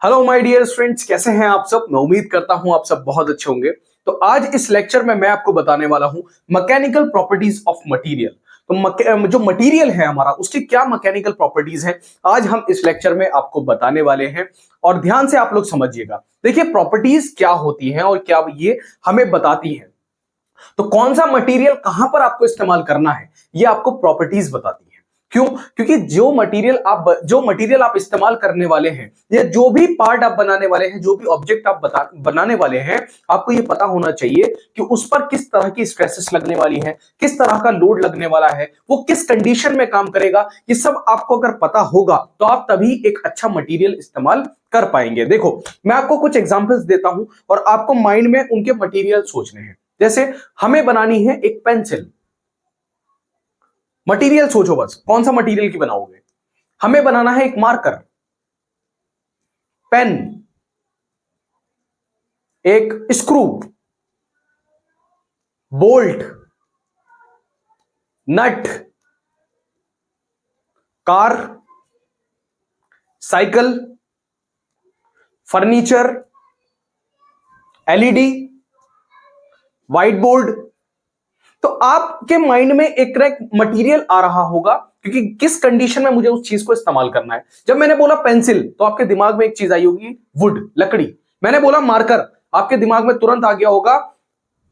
Hello my dear friends, कैसे हैं आप सब। मैं उम्मीद करता हूं आप सब बहुत अच्छे होंगे। तो आज इस लेक्चर में मैं आपको बताने वाला हूं मैकेनिकल प्रॉपर्टीज ऑफ मटेरियल। तो जो मटेरियल है हमारा, उसकी क्या मैकेनिकल प्रॉपर्टीज हैं, आज हम इस लेक्चर में आपको बताने वाले हैं। और ध्यान से आप लोग समझिएगा। देखिए, प्रॉपर्टीज क्या होती हैं और क्या ये हमें बताती हैं। तो कौन सा मटेरियल कहां पर आपको इस्तेमाल करना है, ये आपको प्रॉपर्टीज बताती है। क्यों? क्योंकि जो मटेरियल आप इस्तेमाल करने वाले हैं, या जो भी पार्ट आप बनाने वाले हैं, जो भी ऑब्जेक्ट आप बनाने वाले हैं, आपको ये पता होना चाहिए कि उस पर किस तरह की स्ट्रेसेस लगने वाली है, किस तरह का लोड लगने वाला है, वो किस कंडीशन में काम करेगा। ये सब आपको अगर पता होगा तो आप तभी एक अच्छा मटेरियल इस्तेमाल कर पाएंगे। देखो, मैं आपको कुछ एग्जांपल्स देता हूं और आपको माइंड में उनके मटेरियल सोचने हैं। जैसे हमें बनानी है एक पेंसिल। मटेरियल सोचो बस, कौन सा मटेरियल की बनाओगे। हमें बनाना है एक मार्कर, पेन, एक screw, bolt, nut, car, cycle, furniture, LED, white board. तो आपके माइंड में एक मटेरियल आ रहा होगा, क्योंकि किस कंडीशन में मुझे उस चीज को इस्तेमाल करना है। जब मैंने बोला पेंसिल, तो आपके दिमाग में एक चीज आई होगी, वुड, लकड़ी। मैंने बोला मार्कर, आपके दिमाग में तुरंत आ गया होगा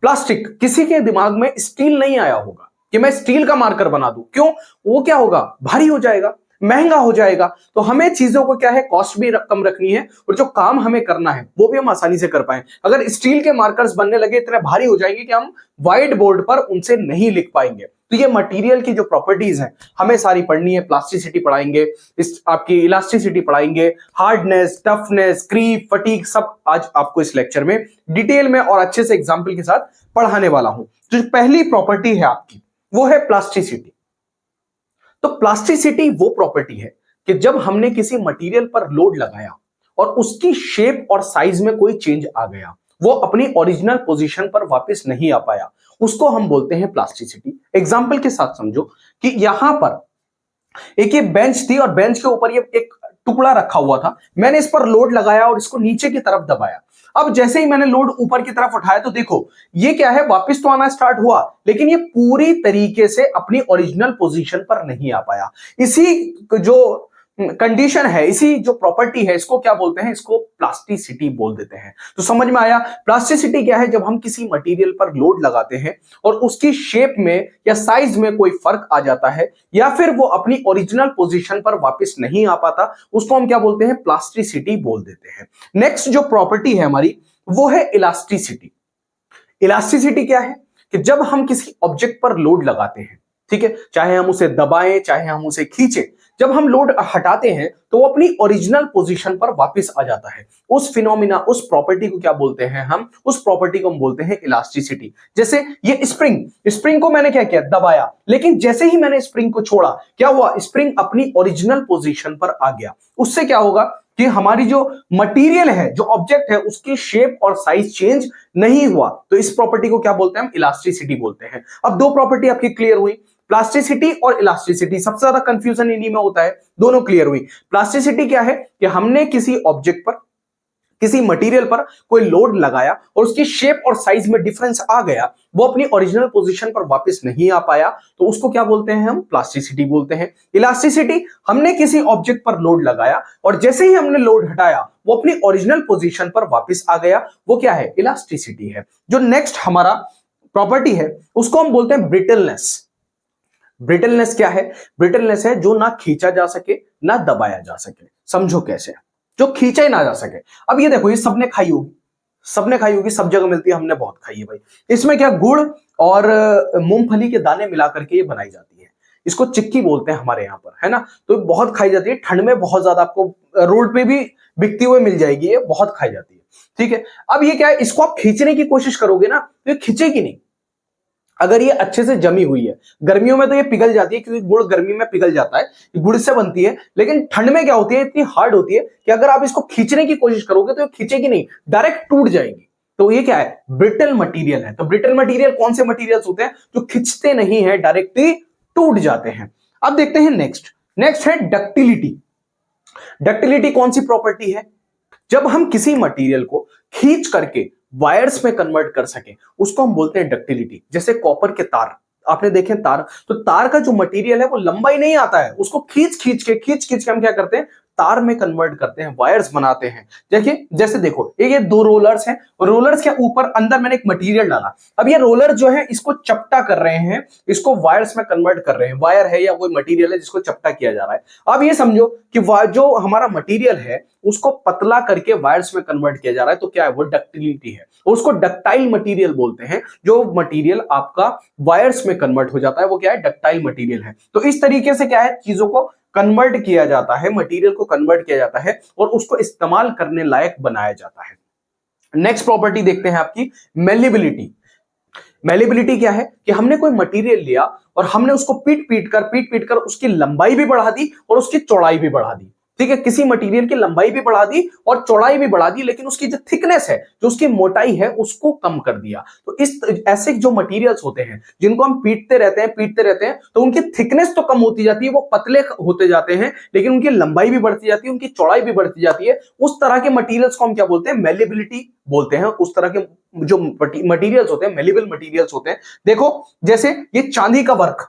प्लास्टिक। किसी के दिमाग में स्टील नहीं आया होगा कि मैं स्टील का मार्कर बना दूं। क्यों? वो क्या होगा, भारी हो जाएगा, महंगा हो जाएगा। तो हमें चीजों को क्या है, कॉस्ट भी कम रखनी है, और जो काम हमें करना है वो भी हम आसानी से कर पाए। अगर स्टील के मार्कर्स बनने लगे, इतने भारी हो जाएंगे कि हम व्हाइट बोर्ड पर उनसे नहीं लिख पाएंगे। तो ये मटेरियल की जो प्रॉपर्टीज है हमें सारी पढ़नी है। प्लास्टिसिटी पढ़ाएंगे, इस आपकी इलास्टिसिटी पढ़ाएंगे, हार्डनेस, टफनेस, क्रीप, फटीग, सब आज आपको इस लेक्चर में डिटेल में और अच्छे से एग्जांपल के साथ पढ़ाने वाला हूं। जो पहली प्रॉपर्टी है आपकी, वो है प्लास्टिसिटी। तो प्लास्टिसिटी वो प्रॉपर्टी है कि जब हमने किसी मटेरियल पर लोड लगाया और उसकी शेप और साइज में कोई चेंज आ गया, वो अपनी ओरिजिनल पोजीशन पर वापस नहीं आ पाया, उसको हम बोलते हैं प्लास्टिसिटी। एग्जाम्पल के साथ समझो कि यहां पर एक ये बेंच थी और बेंच के ऊपर ये एक टुकड़ा रखा हुआ था। मैंने इस पर लोड लगाया और इसको नीचे की तरफ दबाया। अब जैसे ही मैंने लोड ऊपर की तरफ उठाया, तो देखो ये क्या है, वापस तो आना स्टार्ट हुआ, लेकिन ये पूरी तरीके से अपनी ओरिजिनल पोजीशन पर नहीं आ पाया। इसी जो कंडीशन है, इसी जो प्रॉपर्टी है, इसको क्या बोलते हैं, इसको प्लास्टिसिटी बोल देते हैं। तो समझ में आया प्लास्टिसिटी क्या है। जब हम किसी मटेरियल पर लोड लगाते हैं और उसकी शेप में या साइज में कोई फर्क आ जाता है, या फिर वो अपनी ओरिजिनल पोजीशन पर वापस नहीं आ पाता, उसको हम क्या बोलते हैं, प्लास्टिसिटी बोल देते हैं। नेक्स्ट जो प्रॉपर्टी है हमारी, वो है इलास्टिसिटी। इलास्टिसिटी क्या है कि जब हम किसी ऑब्जेक्ट पर लोड लगाते हैं, ठीक है, चाहे हम उसे दबाएं चाहे हम उसे खींचें, जब हम लोड हटाते हैं तो वो अपनी ओरिजिनल पोजीशन पर वापस आ जाता है। उस फिनोमिना, उस प्रॉपर्टी को क्या बोलते हैं हम, उस प्रॉपर्टी को हम बोलते हैं इलास्टिसिटी। जैसे ये स्प्रिंग को मैंने क्या किया, दबाया, लेकिन जैसे ही मैंने स्प्रिंग को छोड़ा, क्या हुआ, स्प्रिंग अपनी ओरिजिनल पोजीशन पर आ गया। उससे क्या होगा कि हमारी जो मटेरियल है, जो ऑब्जेक्ट है, उसकी शेप और साइज चेंज नहीं हुआ। तो इस प्रॉपर्टी को क्या बोलते हैं, हम इलास्टिसिटी बोलते हैं। अब दो प्रॉपर्टी आपकी क्लियर हुई, प्लास्टिसिटी और इलास्टिसिटी। सबसे ज्यादा कंफ्यूजन इन्हीं में होता है, दोनों क्लियर हुई। प्लास्टिसिटी क्या है कि हमने किसी ऑब्जेक्ट पर, किसी मटेरियल पर कोई लोड लगाया और उसकी शेप और साइज में डिफरेंस आ गया, वो अपनी ओरिजिनल पोजीशन पर वापस नहीं आ पाया, तो उसको क्या बोलते हैं, हम प्लास्टिसिटी बोलते हैं। इलास्टिसिटी, हमने किसी ऑब्जेक्ट पर लोड लगाया और जैसे ही हमने लोड हटाया, वो अपनी ओरिजिनल पोजीशन पर वापस आ गया, वो क्या है, इलास्टिसिटी है। जो नेक्स्ट हमारा प्रॉपर्टी है, उसको हम बोलते हैं ब्रिटलनेस। ब्रिटलनेस क्या है, ब्रिटलनेस है जो ना खींचा जा सके ना दबाया जा सके। समझो कैसे, जो खींचा ही ना जा सके। अब ये देखो, ये सबने खाई होगी, सबने खाई होगी, सब जगह मिलती है, हमने बहुत खाई है भाई। इसमें क्या, गुड़ और मूंगफली के दाने मिला करके ये बनाई जाती है। इसको चिक्की बोलते हैं हमारे यहाँ पर, है ना। तो बहुत खाई जाती है, ठंड में बहुत ज्यादा आपको रोड पे भी बिकती हुई मिल जाएगी, ये बहुत खाई जाती है, ठीक है। अब ये क्या है, इसको आप खींचने की कोशिश करोगे ना, तो ये खींचेगी नहीं। अगर ये अच्छे से जमी हुई है, गर्मियों में तो ये पिघल जाती है, क्योंकि गुड़ गर्मी में पिघल जाता है, गुड़ से बनती है। लेकिन ठंड में क्या होती है, इतनी हार्ड होती है कि अगर आप इसको खींचने की कोशिश करोगे तो ये खींचेगी नहीं, डायरेक्ट टूट जाएगी। तो ये क्या है, ब्रिटल मटेरियल है। तो ब्रिटल मटेरियल कौन से मटेरियल्स होते हैं, जो खिंचते नहीं है, डायरेक्ट ही टूट जाते हैं। अब देखते हैं नेक्स्ट। नेक्स्ट है डक्टिलिटी। डक्टिलिटी कौन सी प्रॉपर्टी है, जब हम किसी मटेरियल को खींच करके वायर्स में कन्वर्ट कर सके उसको हम बोलते हैं डक्टिलिटी। जैसे कॉपर के तार, आपने देखे तार, तो तार का जो मटेरियल है वो लंबाई नहीं आता है, उसको खींच खींच के हम क्या करते हैं, तार में कन्वर्ट करते हैं, वायर्स बनाते हैं। देखिए जैसे देखो ये दो रोलर्स हैं, रोलर्स के ऊपर अंदर मैंने एक मटेरियल डाला, अब ये रोलर जो है इसको चपटा कर रहे हैं, इसको वायर्स में कन्वर्ट कर रहे हैं, वायर है या कोई मटेरियल है जिसको चपटा किया जा रहा है। अब ये समझो कि जो हमारा मटेरियल है उसको पतला करके वायर्स में कन्वर्ट किया जा रहा है, तो क्या है वो डक्टिलिटी है, उसको डक्टाइल मटेरियल बोलते हैं। जो मटेरियल आपका वायर्स में कन्वर्ट हो जाता है वो क्या है, डक्टाइल मटेरियल है। तो इस तरीके से क्या है, चीजों को कन्वर्ट किया जाता है, मटेरियल को कन्वर्ट किया जाता है और उसको इस्तेमाल करने लायक बनाया जाता है। नेक्स्ट प्रॉपर्टी देखते हैं आपकी मेलिबिलिटी। मेलिबिलिटी क्या है कि हमने कोई मटेरियल लिया और हमने उसको पीट पीट कर उसकी लंबाई भी बढ़ा दी और उसकी चौड़ाई भी बढ़ा दी। ठीक है, किसी मटेरियल की लंबाई भी बढ़ा दी और चौड़ाई भी बढ़ा दी, लेकिन उसकी जो थिकनेस है, जो उसकी मोटाई है, उसको कम कर दिया। तो इस ऐसे जो मटेरियल्स होते हैं जिनको हम पीटते रहते हैं तो उनकी थिकनेस तो कम होती जाती है, वो पतले होते जाते हैं, लेकिन उनकी लंबाई भी बढ़ती जाती है, उनकी चौड़ाई भी बढ़ती जाती है। उस तरह के मटेरियल्स को हम क्या बोलते हैं, मेलिबिलिटी बोलते हैं। उस तरह के जो मटेरियल्स होते हैं, मेलिबल मटेरियल्स होते हैं। देखो जैसे ये चांदी का वर्क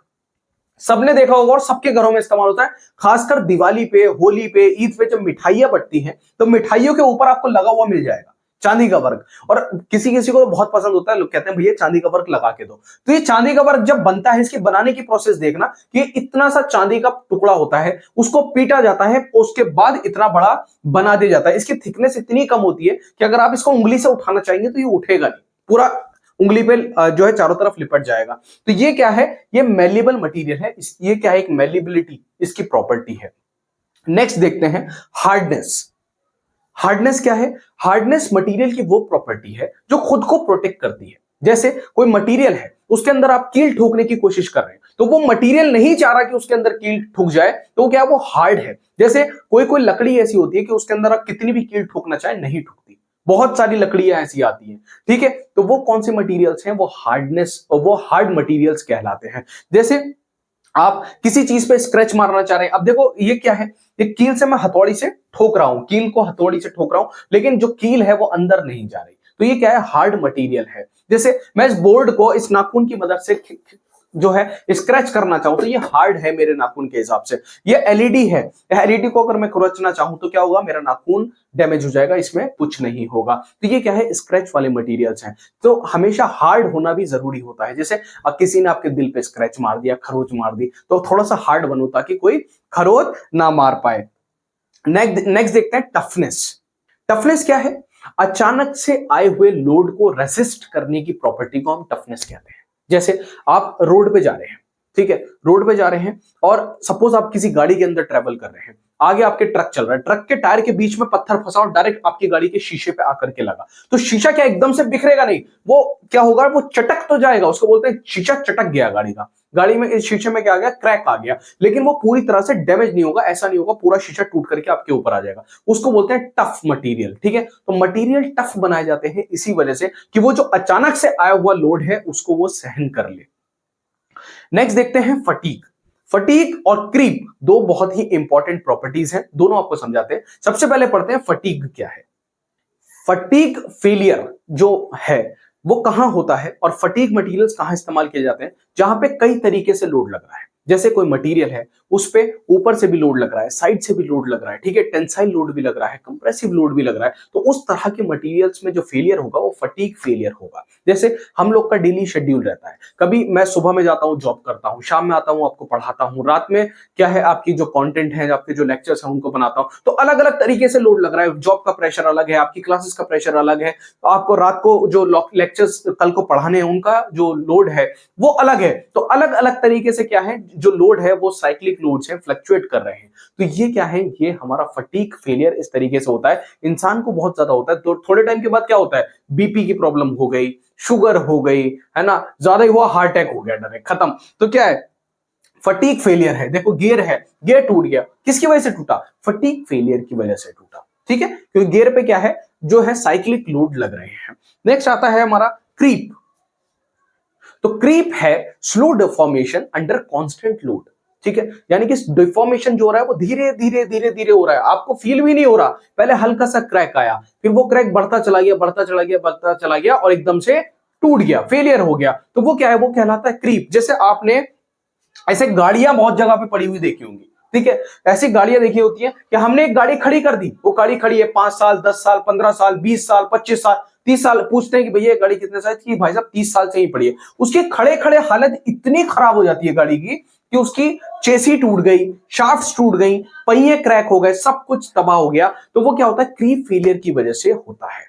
सबने देखा होगा और सबके घरों में इस्तेमाल होता है, खासकर दिवाली पे, होली पे, ईद पे जब मिठाइयां बटती हैं तो मिठाइयों के ऊपर आपको लगा हुआ मिल जाएगा चांदी का वर्क, और किसी किसी को बहुत पसंद होता है, लोग कहते हैं भैया चांदी का वर्क लगा के दो। तो ये चांदी का वर्क जब बनता है, इसके बनाने की प्रोसेस देखना कि इतना सा चांदी का टुकड़ा होता है, उसको पीटा जाता है, उसके बाद इतना बड़ा बना दिया जाता है। इसकी थिकनेस इतनी कम होती है कि अगर आप इसको उंगली से उठाना चाहेंगे तो ये उठेगा नहीं, पूरा उंगली पे जो है चारों तरफ लिपट जाएगा। तो ये क्या है, ये मेलिबल मटेरियल है, ये क्या है, एक मेलिबिलिटी इसकी प्रॉपर्टी है। नेक्स्ट देखते हैं हार्डनेस। हार्डनेस क्या है, हार्डनेस मटेरियल की वो प्रॉपर्टी है जो खुद को प्रोटेक्ट करती है। जैसे कोई मटेरियल है, उसके अंदर आप कील ठोकने की कोशिश कर रहे हैं, तो वो मटेरियल नहीं चाह रहा कि उसके अंदर कील ठुक जाए, तो क्या वो हार्ड है। जैसे कोई लकड़ी ऐसी होती है कि उसके अंदर आप कितनी भी कील ठोकना चाहे नहीं ठुकती, बहुत सारी लकड़ियां ऐसी आती हैं। ठीक है, तो वो कौन से मटेरियल्स हैं, वो हार्डनेस, वो हार्ड मटेरियल्स कहलाते हैं। जैसे आप किसी चीज पे स्क्रैच मारना चाह रहे हैं, अब देखो ये क्या है, ये कील से मैं हथौड़ी से ठोक रहा हूं, कील को हथौड़ी से ठोक रहा हूं, लेकिन जो कील है वो अंदर नहीं जा रही, तो ये क्या है, हार्ड मटेरियल है। जैसे मैं इस बोर्ड को इस नाखून की मदद से जो है स्क्रैच करना चाहूं तो ये हार्ड है मेरे नाखून के हिसाब से। ये एलईडी है, एलईडी को अगर मैं खुरचना चाहूं तो क्या होगा, मेरा नाखून डैमेज हो जाएगा, इसमें कुछ नहीं होगा। तो ये क्या है, स्क्रैच वाले मटेरियल्स हैं। तो हमेशा हार्ड होना भी जरूरी होता है। जैसे अब किसी ने आपके दिल पे स्क्रैच मार दिया, खरोच मार दी, तो थोड़ा सा हार्ड बनो ताकि कोई खरोच ना मार पाए। नेक्स्ट देखते हैं टफनेस। टफनेस क्या है, अचानक से आए हुए लोड को रेसिस्ट करने की प्रॉपर्टी को हम टफनेस कहते हैं। जैसे आप रोड पे जा रहे हैं, ठीक है, रोड पे जा रहे हैं और सपोज आप किसी गाड़ी के अंदर ट्रेवल कर रहे हैं, आगे आपके ट्रक चल रहा है, ट्रक के टायर के बीच में पत्थर फंसा और डायरेक्ट आपकी गाड़ी के शीशे पे आकर के लगा, तो शीशा क्या एकदम से बिखरेगा नहीं, वो क्या होगा, वो चटक तो जाएगा, उसको बोलते हैं शीशा चटक गया गाड़ी का, गाड़ी में इस शीशे में क्या आ गया, क्रैक आ गया, लेकिन वो पूरी तरह से डैमेज नहीं होगा, ऐसा नहीं होगा पूरा शीशा टूट करके आपके ऊपर आ जाएगा, उसको बोलते हैं टफ मटेरियल। ठीक है, तो मटेरियल टफ बनाए जाते हैं इसी वजह से कि वो जो अचानक से आया हुआ लोड है उसको वो सहन कर ले। नेक्स्ट देखते हैं फटीग। फटीग और क्रीप दो बहुत ही इंपॉर्टेंट प्रॉपर्टीज हैं, दोनों आपको समझाते हैं। सबसे पहले पढ़ते हैं फटीग क्या है। फटीग फेलियर जो है वो कहां होता है और फटीग मटेरियल्स कहां इस्तेमाल किए जाते हैं, जहां पे कई तरीके से लोड लग रहा है। जैसे कोई मटेरियल है, उस पे ऊपर से भी लोड लग रहा है, साइड से भी लोड लग रहा है, ठीक है, टेंसाइल लोड भी लग रहा है, कंप्रेसिव लोड भी लग रहा है, तो उस तरह के मटेरियल्स में जो फेलियर होगा वो फटीग फेलियर होगा। जैसे हम लोग का डेली शेड्यूल रहता है, कभी मैं सुबह में जाता हूं, जॉब करता हूं, शाम में आता हूं, आपको पढ़ाता हूं, रात में क्या है, आपकी जो कंटेंट है, आपके जो लेक्चर्स हैं उनको बनाता हूं, तो अलग अलग तरीके से लोड लग रहा है। जॉब का प्रेशर अलग है, आपकी क्लासेस का प्रेशर अलग है, तो आपको रात को जो लेक्चर्स कल को पढ़ाने हैं उनका जो लोड है वो अलग है। तो अलग अलग तरीके से क्या है, जो लोड है वो साइक्लिक लोड्स हैं, फ्लक्चुएट कर रहे हैं। तो ये क्या है, ये हमारा फटीग फेलियर इस तरीके से होता है, इंसान को बहुत ज्यादा होता है। तो थोड़े टाइम के बाद क्या होता है, बीपी की प्रॉब्लम हो गई, शुगर हो गई, है ना, ज्यादा ही हुआ हार्ट अटैक हो गया, डायरेक्ट खत्म। तो क्या है, फटीग फेलियर है। देखो गियर है, गियर टूट गया, किसकी वजह से टूटा, फटीग फेलियर की वजह से टूटा। ठीक है, क्योंकि गियर पे क्या है, जो है साइक्लिक लोड लग रहे हैं। नेक्स्ट आता है हमारा क्रीप। तो क्रीप है slow deformation under constant load. ठीक है, यानी कि डिफॉर्मेशन जो हो रहा है वो धीरे धीरे धीरे धीरे हो रहा है, आपको फील भी नहीं हो रहा। पहले हल्का सा क्रैक आया, फिर वो क्रैक बढ़ता चला गया, बढ़ता चला गया, बढ़ता चला गया और एकदम से टूट गया, फेलियर हो गया। तो वो क्या है, वो कहलाता है क्रीप। जैसे आपने ऐसे गाड़ियां बहुत जगह पे पड़ी हुई देखी होंगी, ठीक है, ऐसी गाड़ियां देखी होती हैं कि हमने एक गाड़ी खड़ी कर दी, वो गाड़ी खड़ी है 5 साल 10 साल 15 साल 20 साल 25 साल 30 साल, पूछते हैं कि भैया ये गाड़ी कितने साल की? भाई साहब 30 साल से ही पड़ी है। उसके खड़े खड़े हालत इतनी खराब हो जाती है गाड़ी की कि उसकी चेसी टूट गई, शाफ्ट टूट गई, पहिए क्रैक हो गए, सब कुछ तबाह हो गया। तो वो क्या होता है, क्रीप फेलियर की वजह से होता है।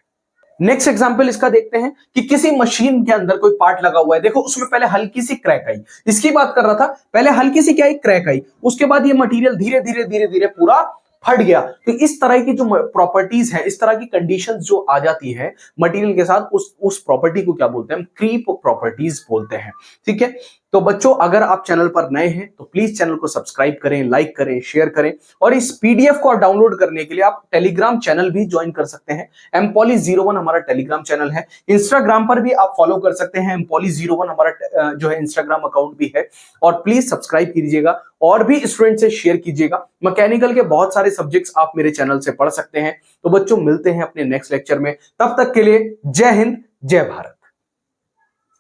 नेक्स्ट एग्जांपल इसका देखते हैं कि किसी मशीन के अंदर कोई पार्ट लगा हुआ है, देखो उसमें पहले हल्की सी क्रैक आई, इसकी बात कर रहा था, पहले हल्की सी क्या आई, क्रैक आई, उसके बाद ये मटेरियल धीरे धीरे धीरे धीरे पूरा फट गया। तो इस तरह की जो प्रॉपर्टीज है, इस तरह की कंडीशंस जो आ जाती है मटेरियल के साथ, उस प्रॉपर्टी को क्या बोलते हैं, क्रीप प्रॉपर्टीज बोलते हैं। ठीक है, तो बच्चों अगर आप चैनल पर नए हैं तो प्लीज चैनल को सब्सक्राइब करें, लाइक करें, शेयर करें, और इस पीडीएफ को डाउनलोड करने के लिए आप टेलीग्राम चैनल भी ज्वाइन कर सकते हैं। एमपॉली01 हमारा टेलीग्राम चैनल है। इंस्टाग्राम पर भी आप फॉलो कर सकते हैं, एमपॉली01 हमारा जो है इंस्टाग्राम अकाउंट भी है। और प्लीज सब्सक्राइब कीजिएगा और भी स्टूडेंट से शेयर कीजिएगा। मैकेनिकल के बहुत सारे सब्जेक्ट्स आप मेरे चैनल से पढ़ सकते हैं। तो बच्चों मिलते हैं अपने नेक्स्ट लेक्चर में, तब तक के लिए जय हिंद जय भारत।